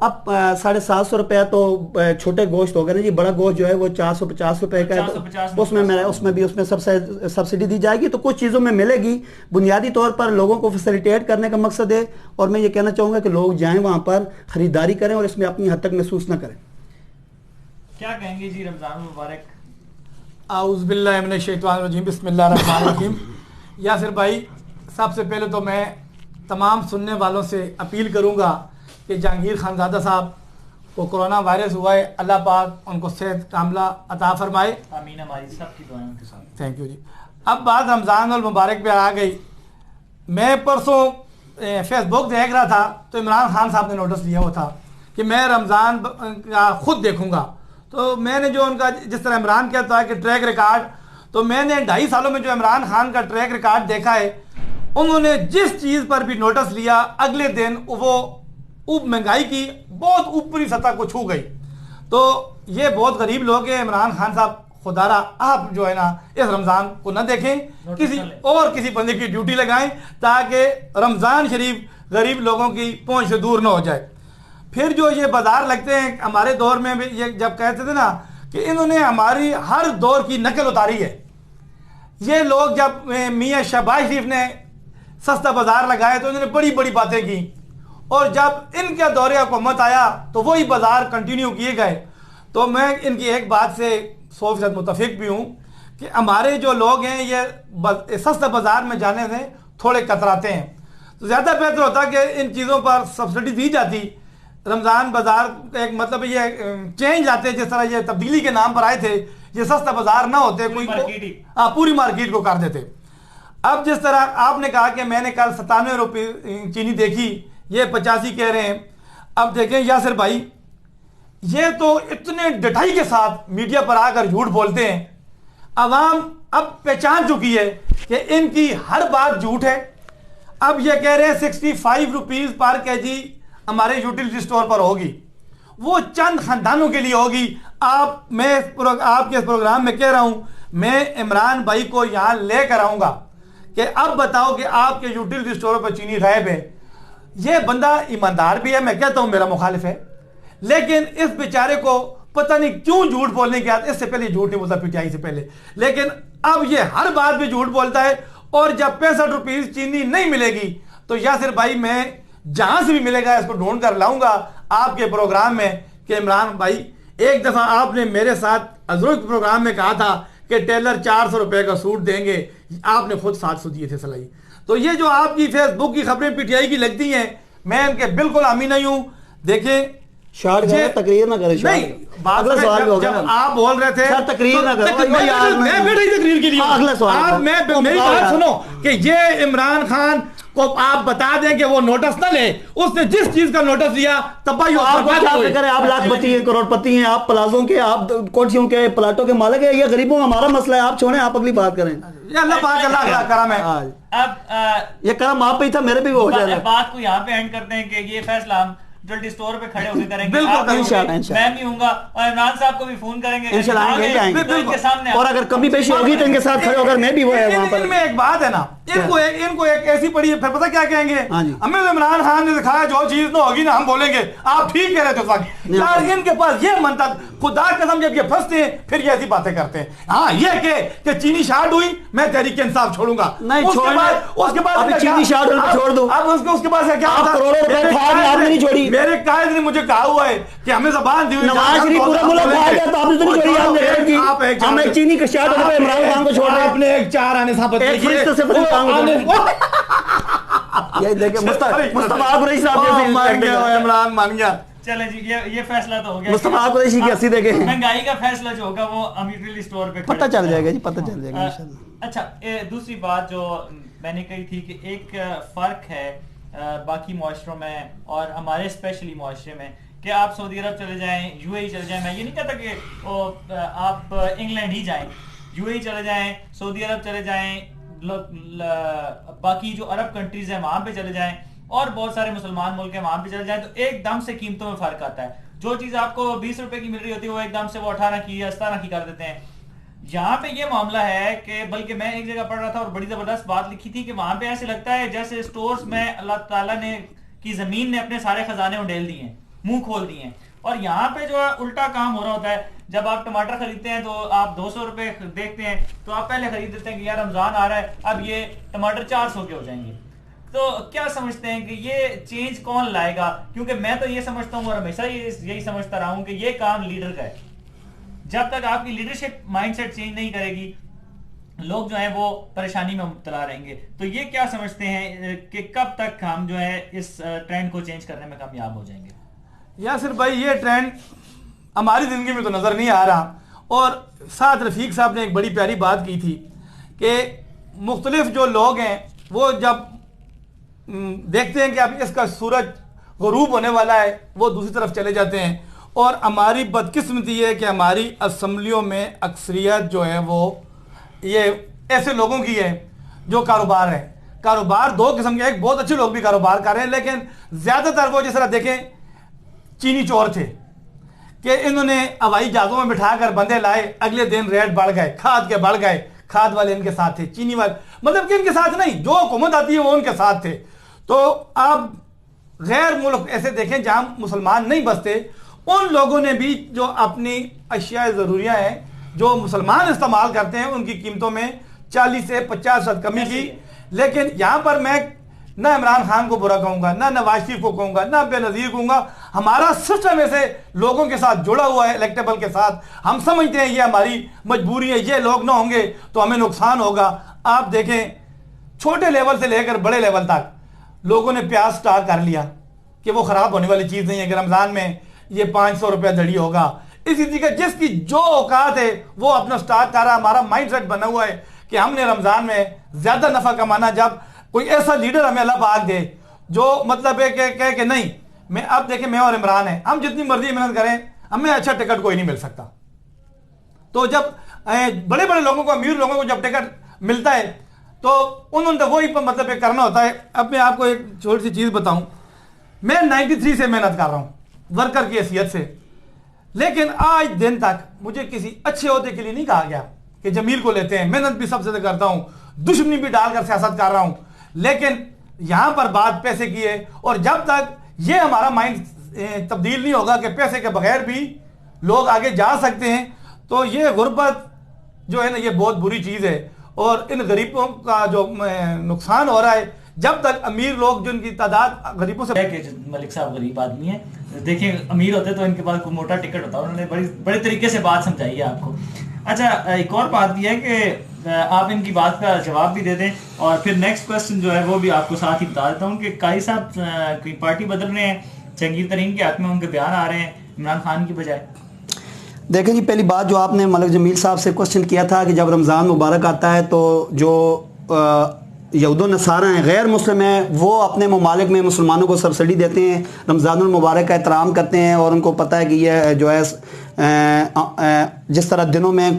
اب 750 روپے تو چھوٹے گوشت ہوگا نا جی. بڑا گوشت جو ہے وہ 450 روپے کا ہے, اس میں سبسڈی دی جائے گی. تو کچھ چیزوں میں ملے گی. بنیادی طور پر لوگوں کو فیسیلیٹیٹ کرنے کا مقصد ہے, اور میں یہ کہنا چاہوں گا کہ لوگ جائیں وہاں پر خریداری کریں اور اس میں اپنی حد تک محسوس نہ کریں. کیا کہیں گے جی رمضان مبارک؟ اعوذ باللہ من الشیطان الرجیم, بسم اللہ الرحمن الرحیم. یاسر بھائی, سب سے پہلے تو میں تمام سننے والوں سے اپیل کروں گا کہ جہانگیر خانزادہ صاحب کو کرونا وائرس ہوا ہے, اللہ پاک ان کو صحت کاملہ عطا فرمائے. آمین, ہماری سب کی دعائیں ان کے ساتھ. تھینک یو جی. اب بات رمضان المبارک پہ آ گئی. میں پرسوں فیس بک دیکھ رہا تھا تو عمران خان صاحب نے نوٹس لیا ہوا تھا کہ میں رمضان کا خود دیکھوں گا. تو میں نے جو ان کا, جس طرح عمران کہتا ہے کہ ٹریک ریکارڈ, تو میں نے 2.5 سالوں میں جو عمران خان کا ٹریک ریکارڈ دیکھا ہے, انہوں نے جس چیز پر بھی نوٹس لیا اگلے دن وہ مہنگائی کی بہت اوپری سطح کو چھو گئی. تو یہ بہت غریب لوگ ہیں. عمران خان صاحب, خدارا آپ جو ہے نا اس رمضان کو نہ دیکھیں, کسی بندے کی ڈیوٹی لگائیں تاکہ رمضان شریف غریب لوگوں کی پہنچ سے دور نہ ہو جائے. پھر جو یہ بازار لگتے ہیں, ہمارے دور میں بھی یہ جب کہتے تھے نا کہ انہوں نے ہماری ہر دور کی نقل اتاری ہے. یہ لوگ جب میاں شہباز شریف نے سستا بازار لگائے تو انہوں نے بڑی بڑی باتیں کی, اور جب ان کا دور حکومت آیا تو وہی بازار کنٹینیو کیے گئے. تو میں ان کی ایک بات سے 100% متفق بھی ہوں کہ ہمارے جو لوگ ہیں یہ سستا بازار میں جانے سے تھوڑے کتراتے ہیں. تو زیادہ بہتر ہوتا کہ ان چیزوں پر سبسڈی دی جاتی. رمضان بازار ایک مطلب یہ چینج لاتے, جس طرح یہ تبدیلی کے نام پر آئے تھے, یہ سستا بازار نہ ہوتے, پوری مارکیٹ کو کر دیتے. اب جس طرح آپ نے کہا کہ میں نے کل 97 روپے چینی دیکھی, یہ 85 کہہ رہے ہیں. اب دیکھیں یاسر بھائی, یہ تو اتنے ڈٹائی کے ساتھ میڈیا پر آ کر جھوٹ بولتے ہیں. عوام اب پہچان چکی ہے کہ ان کی ہر بات جھوٹ ہے. اب یہ کہہ رہے ہیں 65 روپیز پر kg ہمارے یوٹیلیٹی سٹور پر ہوگی, وہ چند خاندانوں کے لیے ہوگی. میں آپ کے اس پروگرام میں کہہ رہا ہوں, میں عمران بھائی کو یہاں لے کر آؤں گا کہ اب بتاؤ کہ آپ کے یوٹیلیٹی سٹوروں پر چینی غائب ہے. یہ بندہ ایماندار بھی ہے, میں کہتا ہوں میرا مخالف ہے, لیکن اس بیچارے کو پتہ نہیں کیوں جھوٹ بولنے کی عادت. اس سے پہلے جھوٹ نہیں بولتا پی ٹی آئی سے پہلے, لیکن اب یہ ہر بات بھی جھوٹ بولتا ہے. اور جب 65 روپیز چینی نہیں ملے گی تو یاسر بھائی میں جہاں سے بھی ملے گا اس کو ڈھونڈ کر لاؤں گا آپ کے پروگرام میں کہ عمران بھائی, ایک دفعہ آپ نے میرے ساتھ حضور کے پروگرام میں کہا تھا کہ ٹیلر 400 روپے کا سوٹ دیں گے, آپ نے خود 700 دیے تھے سلائی. تو یہ جو آپ کی فیس بک کی خبریں پی ٹی آئی کی لگتی ہیں, میں ان کے بالکل حامی نہیں ہوں. دیکھیں تقریر نہ کریں, جب آپ بول رہے تھے تقریر نہ کریں, میں بیٹھا ہی تقریر کے لیے. آپ میری بات سنو کہ یہ عمران خان کو آپ بتا دیں کہ وہ نوٹس نہ لے, اس نے جس چیز کا نوٹس لیا تباہی آپ لاکھ پتی ہیں, کروڑ پتی ہیں, آپ پلازوں کے, آپ کوٹھیوں کے, پلاٹوں کے مالک ہیں. یہ غریبوں ہمارا مسئلہ ہے, آپ چھوڑیں, آپ اگلی بات کریں. اللہ پاک اللہ کرم ہے. اب یہ کرم آپ پہ ہی تھا, میرے بھی وہ ہو جائے گا. بات کو یہاں پہ اینڈ کرتے ہیں کہ یہ فیصلہ ہم جلدی سٹور پہ کھڑے ہو کے کریں گے. میں بھی ہوں گا اور عمران صاحب کو بھی فون کریں گے انشاءاللہ, اور اگر کمی پیشی ہوگی تو ان کے ساتھ کھڑے ہو کر میں بھی وہ ہے وہاں پر. ان میں ایک بات ہے نا, ان کو ایک ایسی پڑی ہے, پھر پتہ کیا کہیں گے, ہمیں عمران خان نے دکھایا جو چیز نہ ہوگی نا ہم بولیں گے آپ ٹھیک کہہ رہے تھے وقت. یار ان کے پاس یہ منطق, خدا قسم جب یہ پھنستے ہیں پھر یہ ایسی باتیں کرتے ہیں. ہاں یہ کہ چینی شارٹ ہوئی میں تحریک انصاف چھوڑوں گا, نہیں اس کے بعد چینی شارٹ چھوڑ دو. اب اس کے بعد کیا چھوڑی, میرے قائد نے مجھے کہا ہوا ہے کہ ہمیں زبان دی ہوئی نواز شریف پورا ملک کھا گیا تو آپ نے تو نہیں چھوڑی. ہم ایک چینی کا شارٹ ہوئے عمران خان کو چھوڑ دیں. آپ نے ایک 4 آنے ثابت ایک فرشتے سے پتہ کام یہ دیکھیں مصطفیٰ قریشی صاحب جیسے مان گیا, عمران مان گیا. چلیں جی یہ فیصلہ تو ہو گیا. مصطفیٰ قریشی کی ہنسی دیکھیں, مہنگائی کا فیصلہ جو ہوگا وہ یوٹیلیٹی سٹور پہ پتہ چل جائے گا جی, پتہ چل جائے گا انشاءاللہ. اچھا, دوسری بات جو میں نے کہی تھی کہ ایک فرق ہے باقی معاشروں میں اور ہمارے اسپیشلی معاشرے میں کہ آپ سعودی عرب چلے جائیں, یو اے ای چلے جائیں. میں یہ نہیں کہتا کہ آپ انگلینڈ ہی جائیں, یو اے ای چلے جائیں, سعودی عرب چلے جائیں, باقی جو عرب کنٹریز ہیں وہاں پہ چلے جائیں, اور بہت سارے مسلمان ملک ہیں وہاں پہ چلے جائیں, تو ایک دم سے قیمتوں میں فرق آتا ہے. جو چیز آپ کو 20 روپے کی مل رہی ہوتی ہے وہ ایک دم سے وہ 18 کی یا 17 کی کر دیتے ہیں. یہاں پہ یہ معاملہ ہے کہ بلکہ میں ایک جگہ پڑھ رہا تھا اور بڑی زبردست بات لکھی تھی کہ وہاں پہ ایسے لگتا ہے جیسے سٹورز میں اللہ تعالیٰ نے کی زمین نے اپنے سارے خزانے اڈیل دیے ہیں. منہ کھول دیے ہیں. اور یہاں پہ جو ہے الٹا کام ہو رہا ہوتا ہے. جب آپ ٹماٹر خریدتے ہیں تو آپ 200 روپے دیکھتے ہیں تو آپ پہلے خرید دیتے ہیں کہ یار رمضان آ رہا ہے اب یہ ٹماٹر 400 کے ہو جائیں گے. تو کیا سمجھتے ہیں کہ یہ چینج کون لائے گا؟ کیونکہ میں تو یہ سمجھتا ہوں اور ہمیشہ یہی سمجھتا رہا ہوں کہ یہ کام لیڈر کا ہے. جب تک آپ کی لیڈرشپ مائنڈ سیٹ چینج نہیں کرے گی لوگ جو ہیں وہ پریشانی میں مبتلا رہیں گے. تو یہ کیا سمجھتے ہیں کہ کب تک ہم جو ہے اس ٹرینڈ کو چینج کرنے میں کامیاب ہو جائیں گے؟ یاسر بھائی یہ ٹرینڈ ہماری زندگی میں تو نظر نہیں آ رہا. اور ساتھ رفیق صاحب نے ایک بڑی پیاری بات کی تھی کہ مختلف جو لوگ ہیں وہ جب دیکھتے ہیں کہ اب اس کا سورج غروب ہونے والا ہے وہ دوسری طرف چلے جاتے ہیں. اور ہماری بدقسمتی یہ ہے کہ ہماری اسمبلیوں میں اکثریت جو ہے وہ یہ ایسے لوگوں کی ہے جو کاروبار ہے. کاروبار دو قسم کے، ایک بہت اچھے لوگ بھی کاروبار کر رہے ہیں لیکن زیادہ تر وہ جس طرح دیکھیں چینی چور تھے کہ انہوں نے ہوائی جہازوں میں بٹھا کر بندے لائے، اگلے دن ریٹ بڑھ گئے، کھاد کے بڑھ گئے، کھاد والے ان کے ساتھ تھے، چینی والے مطلب کہ ان کے ساتھ نہیں، جو حکومت آتی ہے وہ ان کے ساتھ تھے. تو آپ غیر ملک ایسے دیکھیں جہاں مسلمان نہیں بستے، ان لوگوں نے بھی جو اپنی اشیاء ضروریاں ہیں جو مسلمان استعمال کرتے ہیں ان کی قیمتوں میں 40 سے 50% کمی کی. لیکن یہاں پر میں نہ عمران خان کو برا کہوں گا، نہ نواز شریف کو کہوں گا، نہ بے نظیر کہوں گا. ہمارا سسٹم ایسے لوگوں کے ساتھ جڑا ہوا ہے، الیکٹیبل کے ساتھ. ہم سمجھتے ہیں یہ ہماری مجبوری ہے، یہ لوگ نہ ہوں گے تو ہمیں نقصان ہوگا. آپ دیکھیں چھوٹے لیول سے لے کر بڑے لیول تک لوگوں نے پیاز سٹاک کر لیا کہ وہ خراب ہونے والی چیز نہیں ہے کہ رمضان میں یہ 500 روپیہ دھڑی ہوگا. اسی طریقے جس کی جو اوقات ہے وہ اپنا سٹاک کر رہا. ہمارا مائنڈ سیٹ بنا ہوا ہے کہ ہم نے رمضان میں زیادہ نفع کمانا. جب کوئی ایسا لیڈر ہمیں اللہ پاک دے جو مطلب ہے کہ کہے کہ نہیں، میں اب دیکھیں میں اور عمران ہیں، ہم جتنی مرضی محنت کریں ہمیں اچھا ٹکٹ کوئی نہیں مل سکتا. تو جب بڑے بڑے لوگوں کو، امیر لوگوں کو جب ٹکٹ ملتا ہے تو انہوں نے وہی مطلب کرنا ہوتا ہے. اب میں آپ کو ایک چھوٹی سی چیز بتاؤں، میں 93 سے محنت کر رہا ہوں ورکر کی حیثیت سے، لیکن آج دن تک مجھے کسی اچھے عہدے کے لیے نہیں کہا گیا کہ جمیل کو لیتے ہیں. محنت بھی سب سے کرتا ہوں، دشمنی بھی ڈال کر سیاست کر رہا ہوں، لیکن یہاں پر بات پیسے کی ہے. اور جب تک یہ ہمارا مائنڈ تبدیل نہیں ہوگا کہ پیسے کے بغیر بھی لوگ آگے جا سکتے ہیں، تو یہ غربت جو ہے نا یہ بہت بری چیز ہے. اور ان غریبوں کا جو نقصان ہو رہا ہے، جب تک امیر لوگ جن کی تعداد غریبوں سے کہ ملک صاحب غریب آدمی ہیں، دیکھیں امیر ہوتے تو ان کے پاس کوئی موٹا ٹکٹ ہوتا. انہوں نے بڑے طریقے سے بات سمجھائی ہے آپ کو. اچھا ایک اور بات یہ ہے کہ آپ ان کی بات کا جواب بھی دے دیں اور پھر نیکسٹ کوسچن جو ہے وہ بھی آپ کو ساتھ ہی بتا دیتا ہوں کہ قاری صاحب کوئی پارٹی بدل رہے ہیں، جہانگیر ترین کے حق میں ان کے بیان آ رہے ہیں عمران خان کی بجائے. دیکھیں جی، پہلی بات جو آپ نے ملک جمیل صاحب سے کوسچن کیا تھا کہ جب رمضان مبارک آتا ہے تو جو یہود و نصارہ ہیں، غیر مسلم ہیں، وہ اپنے ممالک میں مسلمانوں کو سبسڈی دیتے ہیں، رمضان المبارک کا احترام کرتے ہیں اور ان کو پتہ ہے کہ یہ جو ہے جس طرح دنوں میں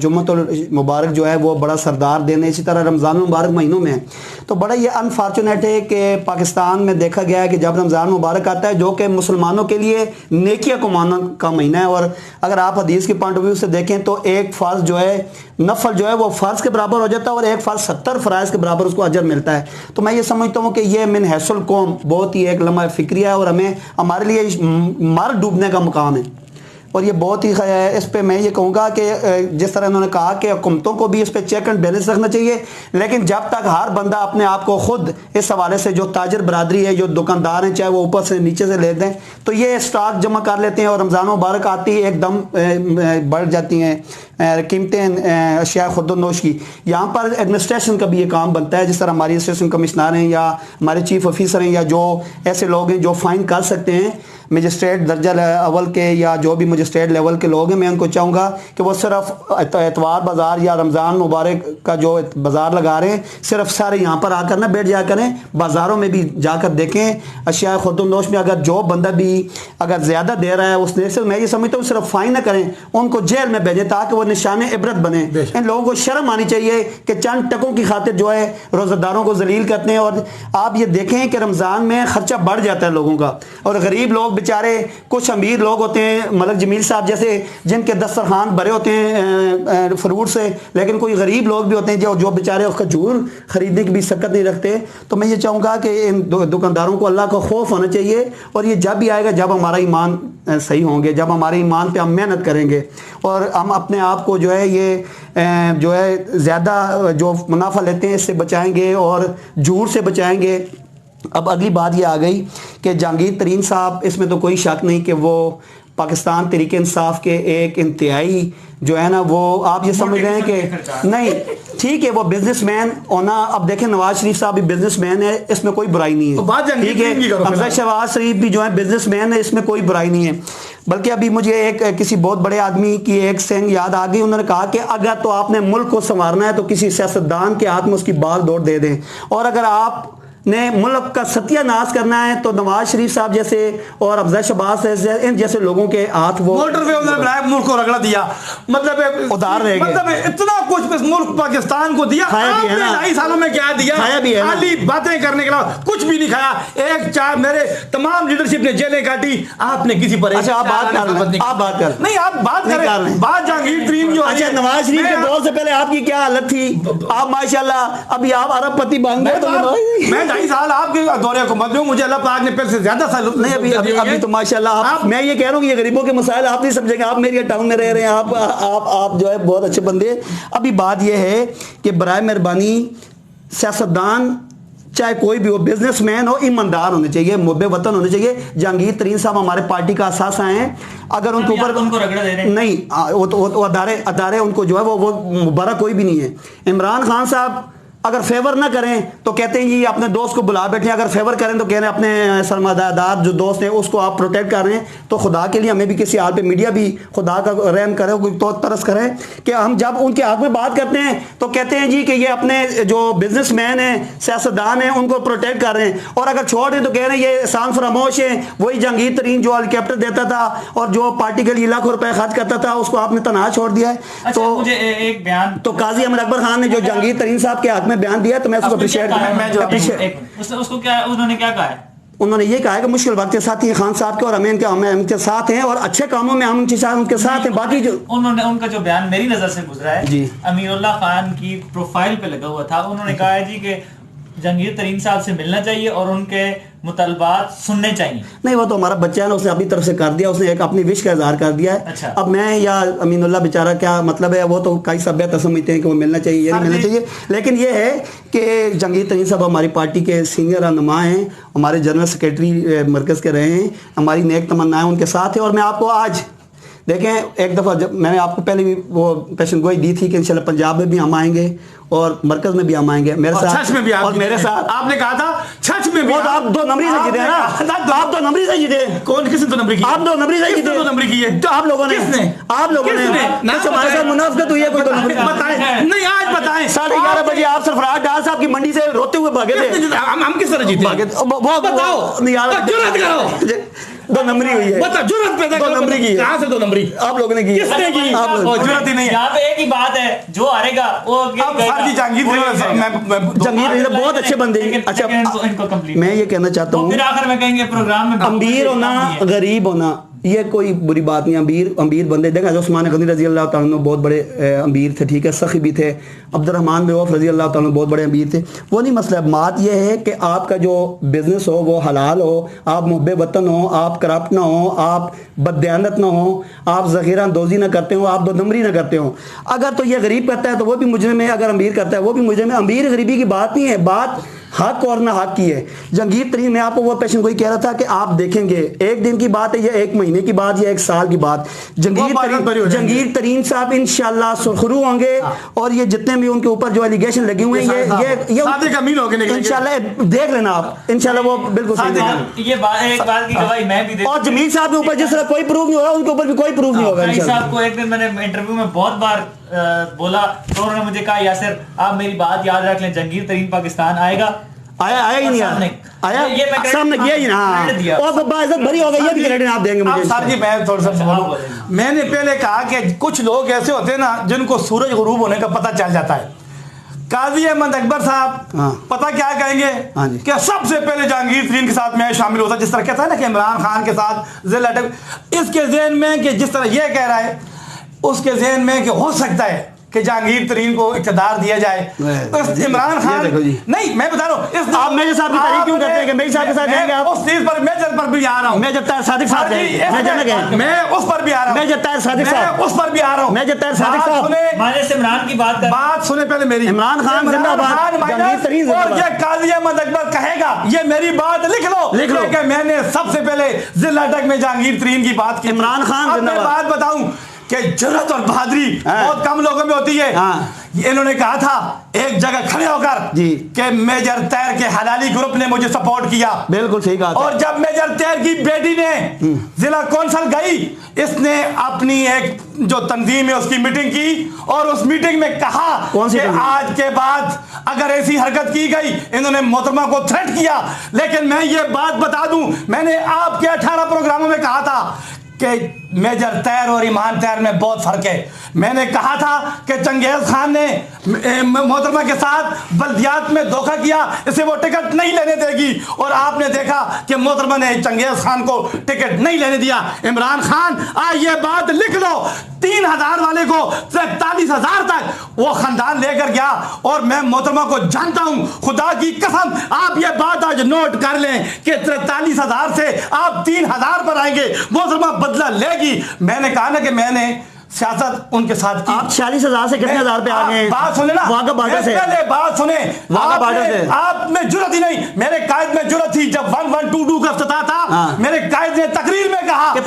جمعۃ المبارک جو ہے وہ بڑا سردار دن ہے، اسی طرح رمضان المبارک مہینوں میں ہے. تو بڑا یہ انفارچونیٹ ہے کہ پاکستان میں دیکھا گیا ہے کہ جب رمضان مبارک آتا ہے جو کہ مسلمانوں کے لیے نیکیاں کمانا کا مہینہ ہے، اور اگر آپ حدیث کے پوائنٹ آف ویو سے دیکھیں تو ایک فرض جو ہے نفل جو ہے وہ فرض کے برابر ہو جاتا ہے اور ایک فرض 70 فرائض کے برابر اس کو اجر ملتا ہے. تو میں یہ سمجھتا ہوں کہ یہ من حیث القوم بہت ہی ایک لمحہ فکریہ ہے اور ہمارے لیے مر ڈوبنے کا مقام ہے. اور یہ بہت ہی اس پہ میں یہ کہوں گا کہ جس طرح انہوں نے کہا کہ حکومتوں کو بھی اس پہ چیک اینڈ بیلنس رکھنا چاہیے، لیکن جب تک ہر بندہ اپنے آپ کو خود اس حوالے سے، جو تاجر برادری ہے، جو دکاندار ہیں، چاہے وہ اوپر سے نیچے سے لے دیں تو یہ اسٹاک جمع کر لیتے ہیں اور رمضان مبارک آتی ایک دم بڑھ جاتی ہیں قیمتیں اشیاء خود و نوش کی. یہاں پر ایڈمنسٹریشن کا بھی یہ کام بنتا ہے، جس طرح ہماری اسسٹنٹ کمشنر ہیں یا ہمارے چیف آفیسر ہیں یا جو ایسے لوگ ہیں جو فائن کر سکتے ہیں مجسٹریٹ درجہ اول کے یا جو بھی مجسٹریٹ لیول کے لوگ ہیں، میں ان کو چاہوں گا کہ وہ صرف اتوار بازار یا رمضان مبارک کا جو بازار لگا رہے ہیں صرف سارے یہاں پر آ کر نہ بیٹھ جا کریں، بازاروں میں بھی جا کر دیکھیں اشیاء خود و نوش میں اگر جو بندہ بھی اگر زیادہ دے رہا ہے اس نے سے، میں یہ سمجھتا ہوں صرف فائن نہ کریں، ان کو جیل میں بھیجیں تاکہ وہ نشان عبرت بنے. ان لوگوں کو شرم آنی چاہیے کہ چند ٹکوں کی خاطر جو ہے روزہ داروں کو ذلیل کرتے ہیں. اور آپ یہ دیکھیں کہ رمضان میں خرچہ بڑھ جاتا ہے لوگوں کا, اور غریب لوگ بیچارے, کچھ امیر لوگ ہوتے ہیں ملک جمیل صاحب جیسے جن کے دسترخوان بھرے ہوتے ہیں فروٹ سے, لیکن کوئی غریب لوگ بھی ہوتے ہیں جو بیچارے کھجور خریدنے کی بھی سکت نہیں رکھتے. تو میں یہ چاہوں گا کہ ان دکانداروں کو اللہ کا خوف ہونا چاہیے, اور یہ جب بھی آئے گا جب ہمارا ایمان صحیح ہوں گے, جب ہمارے ایمان پہ ہم محنت کریں گے اور ہم اپنے آپ کو جو ہے یہ جو ہے زیادہ جو منافع لیتے ہیں اس سے بچائیں گے اور جھوٹ سے بچائیں گے. اب اگلی بات یہ آ گئی کہ جہانگیر ترین صاحب, اس میں تو کوئی شک نہیں کہ وہ پاکستان تحریک انصاف کے ایک انتہائی جو ہے نا, وہ آپ یہ سمجھ رہے ہیں کہ نہیں ٹھیک ہے وہ بزنس مین ہونا. اب دیکھیں نواز شریف صاحب بھی بزنس مین ہے, اس میں کوئی برائی نہیں ہے, ٹھیک ہے. حمزہ شہباز شریف بھی جو ہے بزنس مین ہے, اس میں کوئی برائی نہیں ہے. بلکہ ابھی مجھے ایک کسی بہت بڑے آدمی کی ایک سینگ یاد آ گئی, انہوں نے کہا کہ اگر تو آپ نے ملک کو سنوارنا ہے تو کسی سیاستدان کے ہاتھ میں اس کی بال دوڑ دے دیں, اور اگر آپ نے ملک کا ستیہ ناش کرنا ہے تو نواز شریف صاحب جیسے اور حمزہ شہباز ان جیسے لوگوں کے ہاتھ وہ موٹر وے انہوں نے بنایا, ملک کو رگڑا دیا, مطلب ادھار رہ گئے, مطلب اتنا کچھ اس ملک پاکستان کو دیا. آپ نے 2.5 سالوں میں کیا دیا؟ خالی باتیں کرنے کے علاوہ کچھ بھی نہیں کھایا. ایک چار میرے تمام لیڈرشپ نے جیلیں کاٹی, آپ نے کسی پر اچھا آپ بات کر نہیں, آپ بات کریں. بات جہانگیر ترین جو اچھا نواز شریف کے دور سے پہلے آپ کی کیا حالت تھی؟ آپ ماشاءاللہ ابھی آپ ارب پتی بن گئے. میں 2.5 سال آپ کے دورے حکومت میں, مجھے اللہ پاک نے پہلے سے زیادہ سال نہیں ابھی تو ماشاءاللہ میں یہ کہہ رہا ہوں کہ یہ غریبوں کے مسائل آپ نہیں سمجھیں گے, آپ میری ٹاؤن میں رہ رہے ہیں, آپ جو ہے بہت اچھے بندے. ابھی بات یہ ہے کہ برائے مہربانی سیاستدان چاہے کوئی بھی ہو, بزنس مین ہو, ایماندار ہونے چاہیے, محب وطن ہونے چاہیے. جہانگیر ترین صاحب ہمارے پارٹی کا اثاثہ ہیں, اگر ان کے اوپر نہیں وہ ادارے ان کو جو ہے وہ مبارک کوئی بھی نہیں ہے. عمران خان صاحب اگر فیور نہ کریں تو کہتے ہیں یہ اپنے دوست کو بلا بیٹھے ہیں, اگر فیور کریں تو کہہ رہے ہیں اپنے سرمایہ دار جو دوست ہیں اس کو آپ پروٹیکٹ کر رہے ہیں. تو خدا کے لیے ہمیں بھی کسی حال پہ میڈیا بھی خدا کا رحم کرے, کوئی تو ترس کرے کہ ہم جب ان کے حق میں بات کرتے ہیں تو کہتے ہیں جی کہ یہ اپنے جو بزنس مین ہیں سیاستدان ہیں ان کو پروٹیکٹ کر رہے ہیں, اور اگر چھوڑ دیں تو کہہ رہے ہیں یہ احسان فراموش ہیں. وہی جہانگیر ترین جو ہیلی کاپٹر دیتا تھا اور جو پارٹی کے لیے لاکھوں روپے خرچ کرتا تھا اس کو آپ نے تنہا چھوڑ دیا ہے. تو مجھے ایک بیان تو قاضی احمد اکبر خان نے جو جہانگیر ترین صاحب کے حق میں بیان دیا تو میں اس کو اپریشیٹ اس کو کیا انہوں نے کیا کہا ہے؟ انہوں نے یہ کہا ہے کہ مشکل وقت کے ساتھ ہی خان صاحب کے اور ہمیں ان کے ساتھ ہیں, اور اچھے کاموں میں ہم ان کے ساتھ ہیں. باقی جو انہوں نے ان کا جو بیان میری نظر سے گزرا ہے جی امیر اللہ خان کی پروفائل پہ لگا ہوا تھا, انہوں نے کہا ہے جی کہ جہانگیر ترین صاحب سے ملنا چاہیے اور ان کے مطالبات سننے چاہیے. نہیں وہ تو ہمارا بچہ ہے نا, اس نے اپنی طرف سے کر دیا, اس نے ایک اپنی وش کا اظہار کر دیا ہے. اچھا. اب میں یا امین اللہ بیچارہ کیا مطلب ہے, وہ تو کئی سب سمجھتے ہیں کہ وہ ملنا چاہیے یا نہیں ملنا چاہیے, لیکن یہ ہے کہ جہانگیر ترین صاحب ہماری پارٹی کے سینئر رہنما ہیں, ہمارے جنرل سیکریٹری مرکز کے رہے ہیں, ہماری نیک تمنائیں ان کے ساتھ ہیں. اور میں آپ کو آج دیکھیں ایک دفعہ جب میں نے آپ کو پہلے بھی وہ پیشن گوئی دی تھی کہ انشاءاللہ پنجاب میں بھی ہم آئیں گے اور مرکز میں بھی ہم آئیں گے میرے ساتھ, اور میرے ساتھ آپ نے کہا تھا چھچ میں بھی آپ 2 نمبری سے جیتے ہیں نا, آپ 2 نمبری سے جیتے. کون کس نے 2 نمبری کی؟ آپ 2 نمبری سے جیتے. 2 نمبری کی ہے تو آپ لوگوں نے ہمارے ساتھ منافقت ہوئی ہے. کوئی 2 نمبری بتائیں, نہیں آج بتائیں. 11:30 بجے آپ سرفراز ڈار صاحب کی منڈی سے روتے ہوئے بھاگے تھے. ہم کس طرح جیتے؟ بتاؤ, جرات کرو. 2 نمبری ہوئی ہے. بتا جرات پیدا 2 نمبری کی. کہاں سے 2 نمبری آپ لوگوں نے کی. کس نے کی؟ جرات ہی نہیں ہے. یہاں پہ ایک ہی بات ہے, جو ہارے گا وہ جہانگیر بہت اچھے بندے ہیں. اچھا میں یہ کہنا چاہتا ہوں پھر آخر میں کہیں گے پروگرام میں امیر ہونا غریب ہونا یہ کوئی بری بات نہیں. امیر بندے دیکھا عثمان غنی رضی اللہ تعالیٰ عنہ بہت بڑے امیر تھے, ٹھیک ہے, سخی بھی تھے. عبد الرحمن بن عوف رضی اللہ تعالیٰ عنہ بہت بڑے امیر تھے. وہ نہیں مسئلہ. بات یہ ہے کہ آپ کا جو بزنس ہو وہ حلال ہو, آپ محب وطن ہو, آپ کرپٹ نہ ہو, آپ بددیانت نہ ہو, آپ ذخیرہ اندوزی نہ کرتے ہو, آپ 2 نمبری نہ کرتے ہو. اگر تو یہ غریب کرتا ہے تو وہ بھی مجرم ہے, اگر امیر کرتا ہے وہ بھی مجرم ہے. امیر غریبی کی بات نہیں ہے, بات حق اور نہ حق کی ہے. جہانگیر ترین میں آپ کو وہ پیشن گوئی کہہ رہا تھا کہ آپ دیکھیں گے 1 دن کی بات ہے یا 1 مہینے کی بات یا 1 سال کی بات, جہانگیر ترین صاحب انشاءاللہ سرخرو ہوں گے, اور یہ جتنے بھی ان کے اوپر جو ایلیگیشن لگے ہوئے ہیں یہ انشاءاللہ دیکھ لینا آپ, انشاءاللہ وہ بالکل صحیح. یہ ایک بات کی گواہی میں بھی اور جمیل صاحب کے اوپر جس طرح کوئی پروف نہیں ہوگا ان کے اوپر بھی کوئی پروف نہیں ہوگا. صاحب کو ایک دن میں نے انٹرویو میں بہت بار بولا تو انہوں نے مجھے کہا یاسر آپ میری بات یاد رکھ لیں, جہانگیر ترین پاکستان آئے گا, آیا ہی نہیں آیا سامنے کیا ہی نا اور باعزت بھری ہو گئی یہ بھی کریڈٹ آپ دیں گے مجھے صاحب جی میں تھوڑا سا بولوں میں نے پہلے کہا کہ کچھ لوگ ایسے ہوتے ہیں نا جن کو سورج غروب ہونے کا پتہ چل جاتا ہے. قاضی احمد اکبر صاحب پتہ کیا کہیں گے کہ سب سے پہلے جہانگیر ترین کے ساتھ میں شامل ہوتا, جس طرح کہتا ہے نا کہ عمران خان کے ساتھ ذیل اٹک, اس کے ذہن میں کہ جس طرح یہ کہہ رہا ہے اس کے ذہن میں کہ ہو سکتا ہے کہ جہانگیر ترین کو اقتدار دیا جائے. عمران خان نہیں میں بتا رہا ہوں آپ میرے ساتھ تعریف کیوں کرتے ہیں کہ میرے صاحب کے ساتھ جائیں گے آپ اس چیز پر میجر پر بھی آ رہا ہوں, میجر طاہر صادق صاحب میں اس پر بھی آ رہا ہوں, میجر طاہر صادق صاحب اس پر بھی آ رہا ہوں, میجر طاہر صادق صاحب مانے سے عمران کی بات سنیں پہلے میری. عمران خان زندہ باد, جہانگیر ترین زندہ اور باد. یہ قاضی احمد اکبر کہے گا یہ میری بات لکھ لو کہ میں نے سب سے پہلے ذیل اٹک میں جہانگیر ترین کی بات کی. عمران خان زندہ باد. بات بتاؤں کہ جرأت اور بہادری بہت کم لوگوں میں ہوتی ہے. انہوں نے کہا تھا ایک جگہ کھڑے ہو کر کہ میجر طاہر کے حلالی گروپ نے مجھے سپورٹ کیا. بالکل صحیح کہا. اور جب میجر طاہر کی بیٹی نے ضلع کونسل گئی, اس نے اپنی ایک جو تنظیم ہے اس کی میٹنگ کی اور اس میٹنگ میں کہا کہ آج کے بعد اگر ایسی حرکت کی گئی, انہوں نے محترمہ کو تھریٹ کیا. لیکن میں یہ بات بتا دوں, میں نے آپ کے 18 پروگراموں میں کہا تھا کہ میجر طاہر اور ایمان طاہر میں بہت فرق ہے. میں نے کہا تھا کہ چنگیز خان نے محترمہ کے ساتھ بلدیات میں دھوکہ کیا, اسے وہ ٹکٹ نہیں لینے دے گی, اور آپ نے دیکھا کہ محترمہ نے چنگیز خان کو ٹکٹ نہیں لینے دیا. عمران خان آج یہ بات لکھ لو, 3000 والے کو 43,000 تک وہ خاندان لے کر گیا. اور میں محترمہ کو جانتا ہوں, خدا کی قسم آپ یہ بات آج نوٹ کر لیں کہ 43,000 سے آپ 3,000 پر آئیں گے, محترمہ بدلہ لے گی. میں نے کہا نا کہ میں نے سیاست ان کے ساتھ کی. آپ 46,000 سے کتنے ہزار پہ آگے ہیں؟ بات سنیں نا, واقع بارڈر سے پہلے بات سنیں, آپ میں جرأت ہی نہیں, میرے قائد میں جرأت تھی. جب 1122 کا افتتاح تھا میرے قائد نے تقریر میں کہا کہ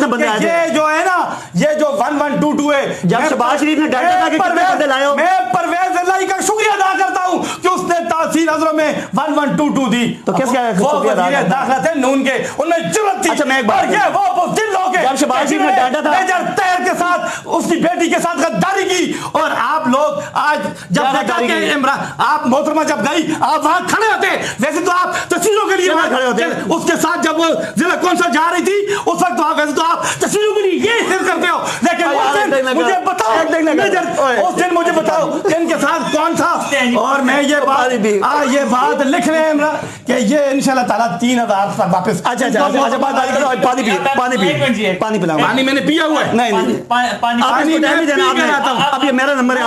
یہ جو ہے نا یہ جو 1122 ہے, جب شہباز شریف نے ڈانٹا تھا کہ کتنے بندے لائے ہو, میں پرویز الہی کا شکریہ ادا کرتا ہوں کہ اس نے تحصیل حضروں میں 1122 دی. تو کس کا شکریہ ادا کرتا ہوں؟ داخلہ تھے نون کے, ان میں جرأت تھی. اچھا میں ایک بات اور وہ دل ہو کے جب شہباز شریف نے ڈانٹا تھا میجر طاہر کے ساتھ اس کی بیٹی کے ساتھ غداری کی, اور آپ لوگ آج جب دیکھا کہ عمران آپ محترمہ جب گئی آپ وہاں کھڑے ہوتے, ویسے تو آپ تصویروں کے لیے کھڑے ہوتے, اس کے ساتھ جب وہ ضلع کونسل جا رہی تھی اس وقت ویسے تو آپ تصویروں کے لیے یہ سر کرتے ہو, لیکن مجھے بتاؤ اس دن مجھے بتاؤ کہ ان کے ساتھ کون تھا. اور میں یہ بات لکھ رہے ہیں کہ یہ انشاءاللہ تعالیٰ 3,000 تک واپس. پانی پلاؤ. پانی میں نے پیا ہوا ہے. نہیں پانی اب یہ میرا نمبر ہے,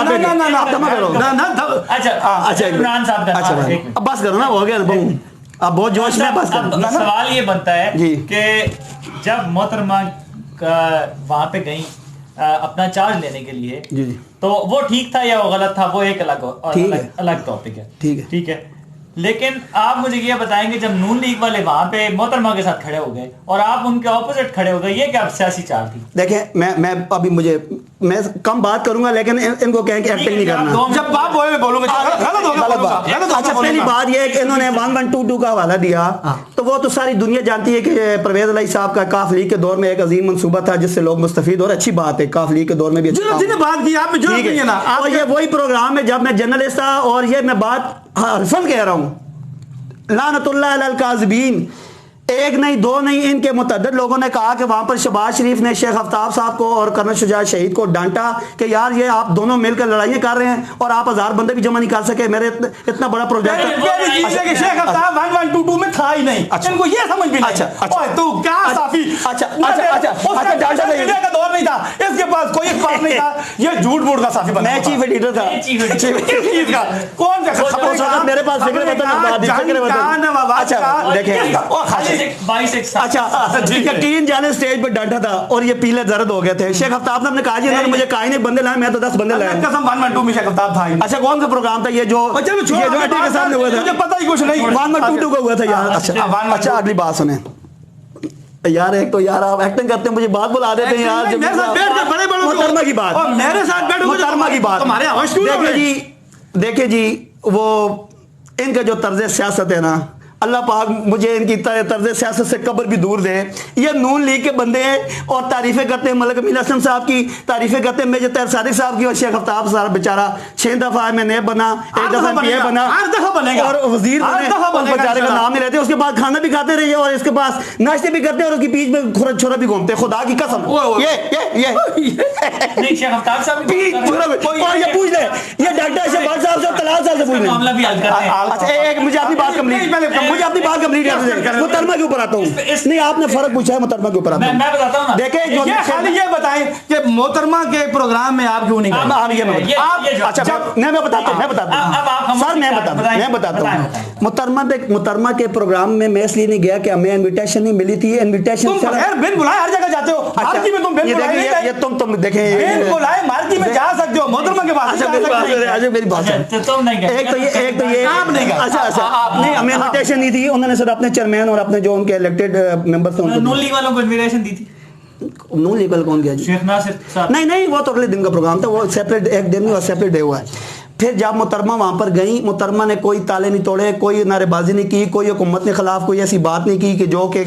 آپ جمع کرو. اب بس کرو نا, ہو گیا اب بہت جوش میں. بس سوال یہ بنتا ہے کہ جب محترمہ وہاں پہ گئیں اپنا چارج لینے کے لیے تو وہ ٹھیک تھا یا وہ غلط تھا, وہ ایک الگ ٹاپک ہے. ٹھیک ہے, لیکن آپ مجھے یہ بتائیں گے جب نون لیگ والے وہاں پہ محترمہ کے ساتھ کھڑے ہو گئے اور آپ ان کے اپوزٹ کھڑے ہو گئے, یہ کیا سیاسی چال تھی؟ دیکھیں میں ابھی میں کم بات کروں گا لیکن ان کو کہیں کہ ایکٹنگ نہیں کرنا. جب بات بولوں گا اچھا پہلی بات یہ ہے کہ انہوں نے 1122 کا حوالہ دیا تو وہ تو ساری دنیا جانتی ہے کہ پرویز الہی صاحب کا کاف لیگ کے دور میں ایک عظیم منصوبہ تھا جس سے لوگ مستفید, اور اچھی بات ہے کاف لیگ کے دور میں بھی بات کی آپ نے. اور یہ وہی پروگرام ہے جب میں جرنلسٹ تھا, اور یہ میں بات حرفاً کہہ رہا ہوں, لعنت اللہ علی الکاذبین, ایک نہیں دو نہیں ان کے متعدد لوگوں نے کہا کہ وہاں پر شہباز شریف نے شیخ آفتاب صاحب کو اور کرنل شجاع شہید کو ڈانٹا کہ یار یہ آپ دونوں مل کر لڑائیاں کر رہے ہیں اور آپ 1000 بندے بھی جمع نہیں کر سکے, میرے اتنا بڑا پروجیکٹ. شیخ آفتاب 1122 میں تھا ہی نہیں, ان کو یہ سمجھ بھی نہیں. تو کیا صافی کا دور نہیں تھا, اس کے پاس کوئی اخبار نہیں تھا, یہ جھوٹ بوٹ کا صافی بنا. میں چیف ایڈیٹر تھا. کون سا میرے پاس فکر یقین جانے اسٹیج پہ ڈانٹا تھا اور یہ پیلے درد ہو گئے تھے. شیخ آفتاب صاحب نے کہا جی انہوں نے مجھے کہا ہی نہیں بندے لائے, میں تو 10 بندے لائے. قسم 112 میں شیخ آفتاب تھا. اچھا کون سا پروگرام تھا یہ جو اٹی کے سامنے ہوا تھا؟ مجھے پتہ ہی کچھ نہیں. 1122 کا ہوا تھا یار. اچھا اگلی بات سنیں یار, ایک تو یار آپ ایکٹنگ کرتے ہیں, مجھے بات بلا دیتے ہیں یار. محترمہ کی بات, میرے ساتھ بیٹھو, محترمہ کی بات. دیکھیں جی وہ ان کا جو طرز سیاست ہے نا اللہ پاک مجھے ان کی طرز سیاست سے قبر بھی دور دے. یہ نون لیگ کے بندے ہیں اور تعریفیں کرتے ہیں ملک امین اسلم صاحب کی, تعریفیں کرتے ہیں میجر طاہر صادق صاحب کی, اور شیخ آفتاب صاحب بیچارہ 6 دفعہ میں نیب بنا, 1 دفعہ پی اے بنا اور وزیر بنے, اور بیچارے کا نام نہیں لیتے. اس کے بعد کھانا بھی کھاتے رہے اور اس کے پاس ناشتے بھی کرتے ہیں اور اس کے بیچ میں کھورا چھورا بھی گھومتے ہیں. خدا کی قسم یہ شیخ آفتاب صاحب اور یہ پوچھ لیں, یہ ڈاکٹر شہباز صاحب سے طلال صاحب سے پوچھ لیں. معاملہ بھی حل کرتے ہیں. اچھا ایک مجھے اپنی بات کمپلیٹ محترمہ کے اوپر آتا ہوں. نہیں آپ نے فرق پوچھا ہے, محترمہ کے اوپر آتا ہوں. میں بتاتا ہوں. دیکھیں خالی یہ بتائیں کہ محترمہ کے پروگرام میں آپ کیوں نہیں گئے؟ اچھا میں بتاتا ہوں سر, میں بتاتا ہوں محترمہ کے پروگرام میں میں اس لیے نہیں گیا کہ ہمیں انویٹیشن نہیں ملی تھی. انویٹیشن بن بلائے ہر جگہ جاتے ہو, مارکی میں تم بن بلائے نہیں گئے, تم دیکھیں بن بلائے مارکی میں جا سکتے ہو, محترمہ کے پاس میری بات ایک تو یہ آپ نہیں گئے. اچھا نہیں ہمیں انویٹیشن نہیں تھی. انہوں نے سر اپنے چیئرمین اور اپنے جو ان کے الیکٹڈ ممبرز تھے نون لیگ والوں کو انویٹیشن دی تھی. نون لیگ کون گیا جی؟ شیخ ناصر صاحب. نہیں وہ تو اگلے دن کا پروگرام تھا, وہ سیپریٹ ایک دن اور سیپریٹ ڈے ہوا ہے. پھر جب محترمہ وہاں پر گئیں, محترمہ نے کوئی تالے نہیں توڑے, کوئی نعرے بازی نہیں کی, کوئی حکومت کے خلاف کوئی ایسی بات نہیں کی کہ جو کہ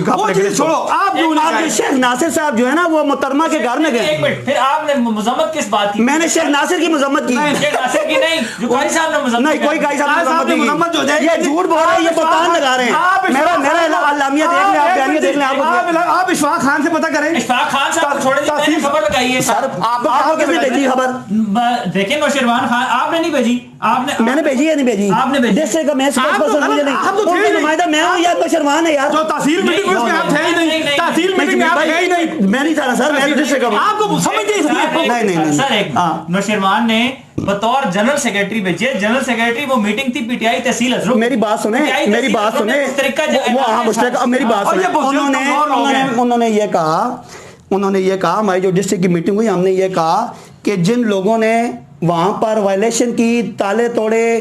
شیخ ناصر صاحب جو ہے نا وہ محترمہ کے گھر میں گئے. پھر آپ نے مذمت کس بات کی؟ میں نے شیخ ناصر کی مذمت کی. شیخ ناصر کی نہیں, جو قاری صاحب نے مذمت نہیں, کوئی قاری صاحب نے مذمت نہیں کی. یہ جھوٹ بول رہے ہیں, یہ بہتان لگا رہے ہیں. میرا علامیہ دیکھ لیں, آپ بیانیہ دیکھ لیں. آپ اشفاق خان سے پتہ کریں. اشفاق خان صاحب چھوڑے دیجیے, خبر لگائیے سر. آپ کو کس نے بھیجی خبر؟ دیکھیں نوشیروان خان, آپ نے نہیں بھیجی. آپ نے میں نے بھیجی یا نہیں بھیجی؟ آپ نے بھیجی. جس سے کہ میں سپورٹ پرسن مجھے نہیں, نمائندہ میں ہوں یا نوشیروان ہے یار. جو تحصیل میٹنگ میں اس میں آپ تھے ہی نہیں, تحصیل میٹنگ میں آپ تھے ہی نہیں. میں نہیں تھا سر, میں جس سے کہ آپ کو سمجھتے ہی نہیں سر. ایک نوشیروان نے بطور جنرل سیکریٹری بھیجے. جنرل سیکریٹری وہ میٹنگ تھی پی ٹی آئی تحصیل ازرو. میری بات سنیں, میری بات سنیں, وہ ہاں مشترکہ. میری بات سنیں, انہوں نے یہ کہا ہماری جو ڈسٹرکٹ کی میٹنگ ہوئی, ہم نے یہ کہا کہ جن لوگوں نے وہاں پر وائلیشن کی, تالے توڑے,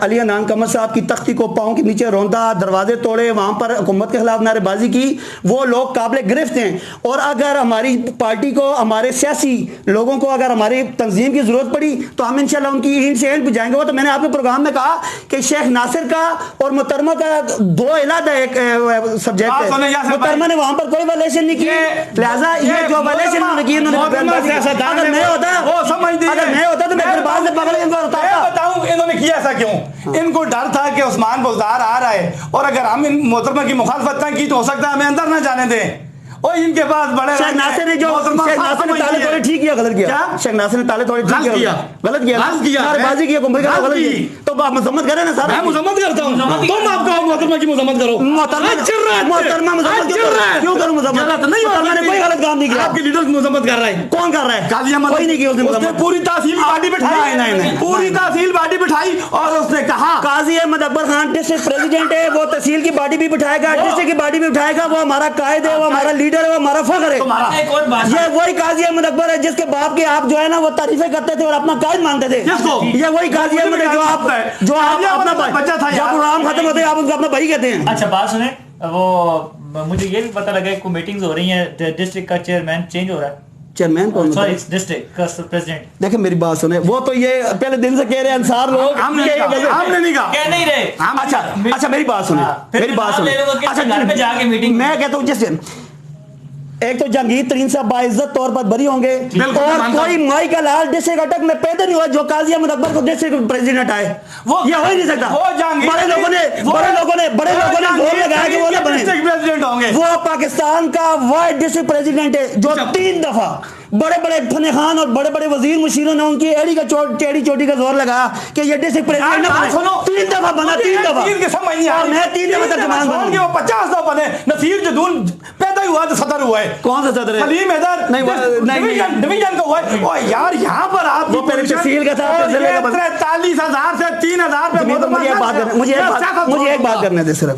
علی عنان قمر صاحب کی تختی کو پاؤں کے نیچے روندا, دروازے توڑے, وہاں پر حکومت کے خلاف نعرے بازی کی, وہ لوگ قابل گرفت ہیں. اور اگر ہماری پارٹی کو, ہمارے سیاسی لوگوں کو اگر ہماری تنظیم کی ضرورت پڑی تو ہم انشاءاللہ ان کی اینڈ سے اینڈ پہ جائیں گے. وہ تو میں نے آپ کے پروگرام میں کہا کہ شیخ ناصر کا اور محترمہ کا دو علیحدہ ایک سبجیکٹ ہے. محترمہ نے وہاں پر کوئی وائلیشن نہیں کی, لہٰذا یہ جو وائلیشن انہوں نے کی, اگر میں ہوتا تو میں بعد سے پکڑ کے بتاؤں انہوں نے کیا ایسا کیوں. ان کو ڈر تھا کہ عثمان بزدار آ رہا ہے, اور اگر ہم ان محترمہ کی مخالفت نہ کی تو ہو سکتا ہے ہمیں اندر نہ جانے دیں. اور ان کے پاس بڑے شیخ ناصر نے جو شیخ ناصر نے تالے توڑے ٹھیک کیا غلط کیا؟ شیخ ناصر نے تالے توڑے ٹھیک کیا غلط کیا؟ نعرے بازی کی غلط کی, تو آپ مذمت کریں نا سر. میں مذمت کرتا ہوں, تم آپ کہو محترمہ کی مذمت کرو. محترمہ مذمت کیوں کروں؟ مذمت نہیں, محترمہ نے کوئی غلط کام نہیں کیا. آپ کے لیڈر مذمت کر رہے ہیں. کون کر رہا ہے؟ قاضی احمد. کوئی نہیں کی اس نے مذمت. پوری تحصیل پارٹی بٹھائی, نہیں پوری تحصیل پارٹی بٹھائی, اور اس نے کہا قاضی احمد اکبر خان ڈسٹرکٹ پریزیڈنٹ ہے, وہ تحصیل کی باڈی بھی بٹھائے گا, ڈسٹرکٹ کی باڈی بھی بٹھائے گا. وہ ہمارا قائد ہے, وہ ہمارا لیڈر ہے, وہ ہمارا فخر ہے. یہ وہی قاضی احمد اکبر ہے جس کے باپ کے آپ جو ہے نا وہ تعریفیں کرتے تھے اور اپنا قائد مانتے تھے. یہ وہی قاضی احمد ہے جو آپ اپنا بچہ تھا, جب پروگرام ختم ہوتے ہیں آپ ان کو اپنا بھائی کہتے ہیں. اچھا بات سنیں, وہ مجھے یہ بھی پتہ لگا کہ میٹنگز ہو رہی ہیں, ڈسٹرکٹ کا چیئرمین چینج ہو رہا ہے. چیئرمین کون؟ سوری ڈسٹرکٹ کا پریزیڈنٹ. دیکھیں میری بات سنیں, وہ تو یہ پہلے دن سے کہہ رہے ہیں انصار لوگ, ہم نے نہیں کہا, کہہ نہیں رہے. اچھا میری بات سنیں, میری بات سنیں. اچھا گھر میں جا کے میٹنگ, میں کہتا ہوں جس ایک تو جہانگیر ترین صاحب باعزت طور پر بری ہوں گے, اور کوئی مائی کا لال ڈسٹرکٹ اٹک میں پیدا نہیں ہوا جو قاضی احمد اکبر کو ڈسٹرکٹ پریزیڈنٹ آئے. یہ ہو ہی نہیں سکتا. بڑے لوگوں نے زور لگایا کہ وہ نہ بنے. وہ پاکستان کا وائس ڈسٹرکٹ پریزیڈنٹ ہے جو 3 دفعہ بڑے بڑے فن خان اور بڑے بڑے وزیر مشیروں نے ان کی ایڑی کا ٹیڑھی چوٹی کا زور لگایا کہ یہ ڈسٹرکٹ پریزیڈنٹ نہ بنے. 3 دفعہ بنا, 3 دفعہ, اور میں 3 دفعہ ترجمان بنا. وہ 50 دفعہ بنے. نصیر جدون پیدا ہی ہوا تو صدر ہوا ہے. کون سا صدر ہے؟ حلیم حیدر ڈویژن کا ہوا ہے. اور یار یہاں پر آپ وہ پہلے تحصیل کا تھا, 43,000 سے 3,000 پہ. مجھے ایک بات کرنے دے صرف.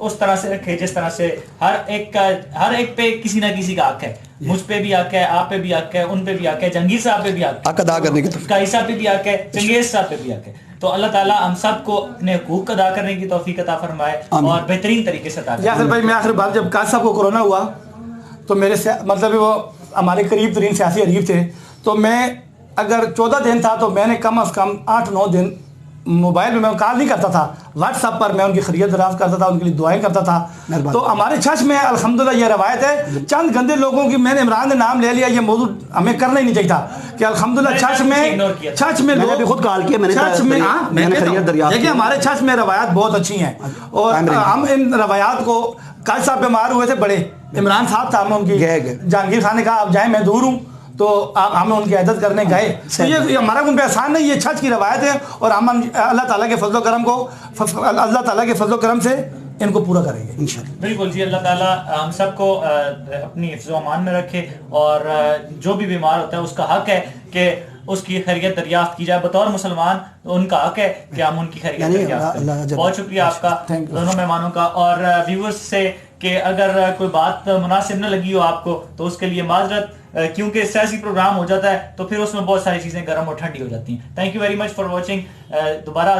اس طرح سے رکھے جس طرح سے ہر ایک پہ کسی نہ کسی کا حق ہے. مجھ پہ بھی حق ہے, آپ پہ بھی حق ہے, ان پہ بھی حق ہے, جہانگیر صاحب پہ بھی حق ادا کرنے کی قائی صاحب پہ بھی حق ہے, چنگیز صاحب پہ بھی حق ہے. تو اللہ تعالیٰ ہم سب کو اپنے حقوق ادا کرنے کی توفیق عطا فرمائے اور بہترین طریقے سے ادا کرے. یاسر بھائی میں آخر بات, جب قاضی صاحب کو کورونا ہوا تو میرے مطلب وہ ہمارے قریب ترین سیاسی حریف تھے, تو میں اگر 14 دن تھا تو میں نے کم از کم 8-9 دن موبائل میں کال نہیں کرتا تھا, واٹس ایپ پر میں ان کی خیریت دراز کرتا تھا, ان کے لیے دعائیں کرتا تھا. تو ہمارے چرچ میں الحمدللہ یہ روایت ہے, چند گندے لوگوں کی میں نے عمران نے نام لے لیا, یہ موضوع ہمیں کرنا ہی نہیں چاہیے تھا کہ الحمدللہ چرچ میں لوگ خود کال کیا, چرچ میں دیکھیں ہمارے چرچ میں روایات بہت اچھی ہیں, اور ہم ان روایات کو, قاضی صاحب بیمار ہوئے تھے بڑے, عمران صاحب تھا, ہم ان کی جہانگیر خان نے کہا آپ جائیں میں دور ہوں, تو ہم ان کی عزت کرنے گئے. تو یہ ہمارا ان پہ احسان نہیں, یہ چرچ کی روایت ہے, اور ہم اللہ تعالیٰ کے فضل و کرم کو, اللہ تعالیٰ کے فضل و کرم سے ان کو پورا کریں گے انشاءاللہ. بالکل جی, اللہ تعالیٰ ہم سب کو اپنی حفظ و امان میں رکھے, اور جو بھی بیمار ہوتا ہے اس کا حق ہے کہ اس کی خیریت دریافت کی جائے. بطور مسلمان ان کا حق ہے کہ ہم ان کی خیریت دریافت کریں. بہت شکریہ آپ کا دونوں مہمانوں کا, اور ویورز سے کہ اگر کوئی بات مناسب نہ لگی ہو آپ کو تو اس کے لیے معذرت, کیونکہ سیاسی پروگرام ہو جاتا ہے تو پھر اس میں بہت ساری چیزیں گرم اور ٹھنڈی ہو جاتی ہیں. Thank you very much for watching. دوبارہ